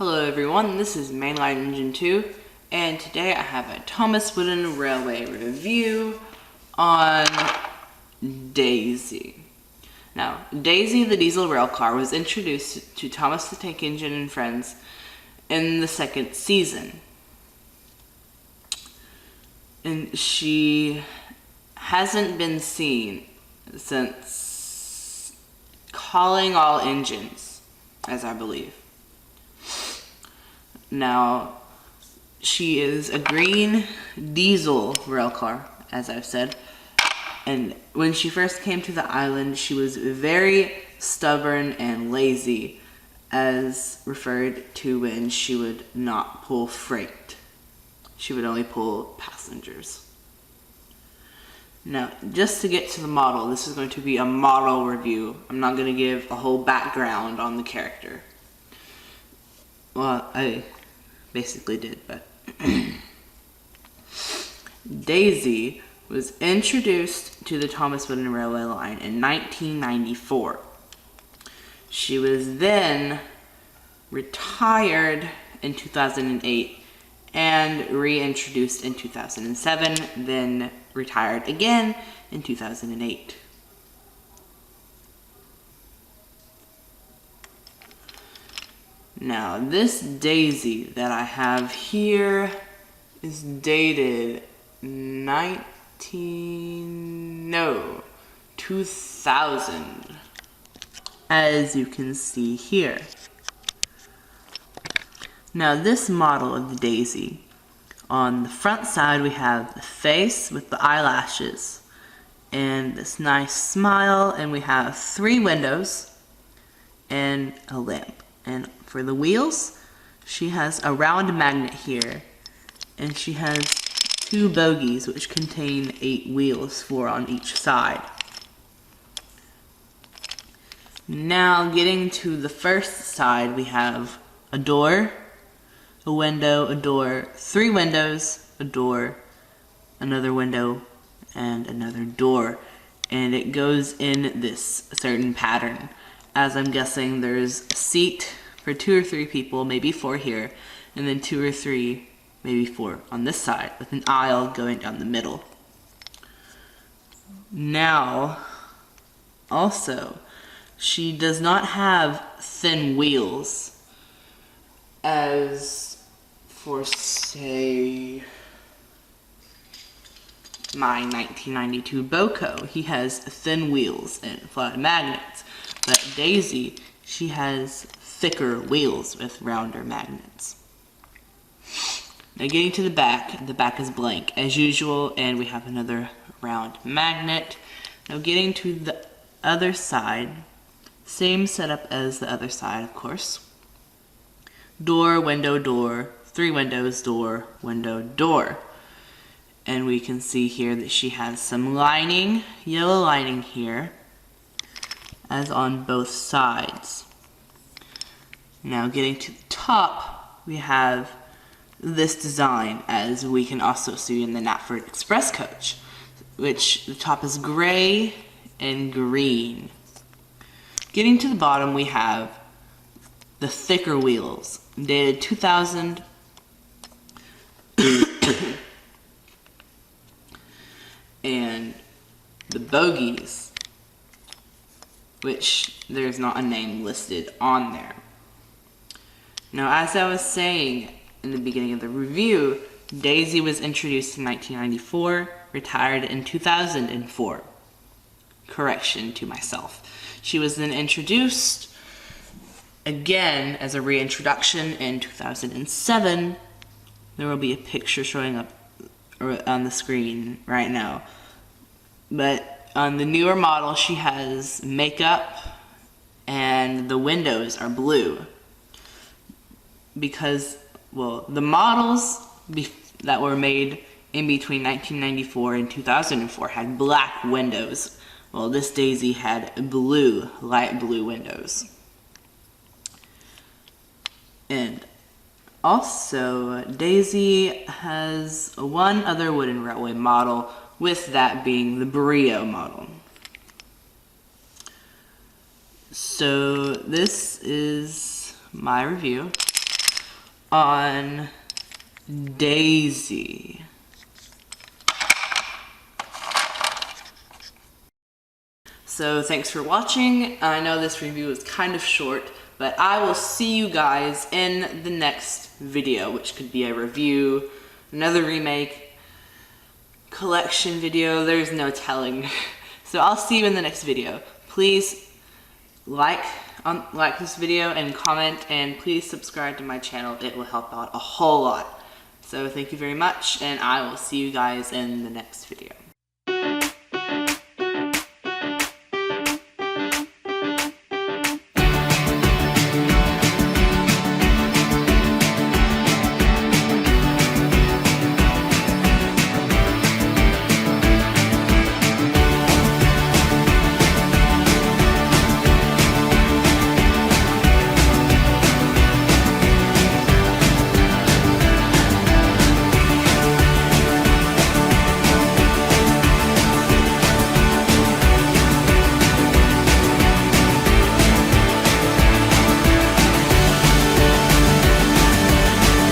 Hello everyone, this is Mainline Engine 2, and today I have a Thomas Wooden Railway review on Daisy. Now, Daisy the diesel railcar was introduced to Thomas the Tank Engine and Friends in the second season. And she hasn't been seen since Calling All Engines, as I believe. Now, she is a green diesel railcar, as I've said, and when she first came to the island, she was very stubborn and lazy, as referred to when she would not pull freight. She would only pull passengers. Now, just to get to the model, this is going to be a model review. I'm not going to give a whole background on the character. Well, I basically did, but Daisy was introduced to the Thomas Wooden Railway line in 1994. She was then retired in 2008 and reintroduced in 2007, then retired again in 2008. Now, this Daisy that I have here is dated 2000, as you can see here. Now, this model of the Daisy, on the front side we have the face with the eyelashes and this nice smile, and we have 3 windows and a lamp. And for the wheels, she has a round magnet here, and she has 2 bogies which contain 8 wheels, 4 on each side. Now, getting to the first side, we have a door, a window, a door, 3 windows, a door, another window, and another door. And it goes in this certain pattern. As I'm guessing, there's a seat for 2 or 3 people, maybe 4 here, and then 2 or 3, maybe 4 on this side, with an aisle going down the middle. Now, also, she does not have thin wheels, as for, say, my 1992 Boco. He has thin wheels and flat magnets. But Daisy, she has thicker wheels with rounder magnets. Now, getting to the back is blank as usual, and we have another round magnet. Now, getting to the other side, same setup as the other side, of course. Door, window, door, 3 windows, door, window, door. And we can see here that she has some lining, yellow lining here, as on both sides. Now, getting to the top, we have this design, as we can also see in the Knapford Express coach, which the top is gray and green. Getting to the bottom, we have the thicker wheels, dated 2000, and the bogies, which there's not a name listed on there. Now, as I was saying in the beginning of the review, Daisy was introduced in 1994, retired in 2004. Correction to myself. She was then introduced again as a reintroduction in 2007. There will be a picture showing up on the screen right now. But on the newer model, she has makeup and the windows are blue. Because, well, the models that were made in between 1994 and 2004 had black windows. Well, this Daisy had blue, light blue windows. And also, Daisy has one other wooden railway model, with that being the Brio model. So this is my review. on Daisy. So thanks for watching. I know this review is kind of short, but I will see you guys in the next video, which could be a review, another remake, collection video. There's no telling. So I'll see you in the next video. Please like this video and comment, and please subscribe to my channel. It will help out a whole lot. So thank you very much, and I will see you guys in the next video.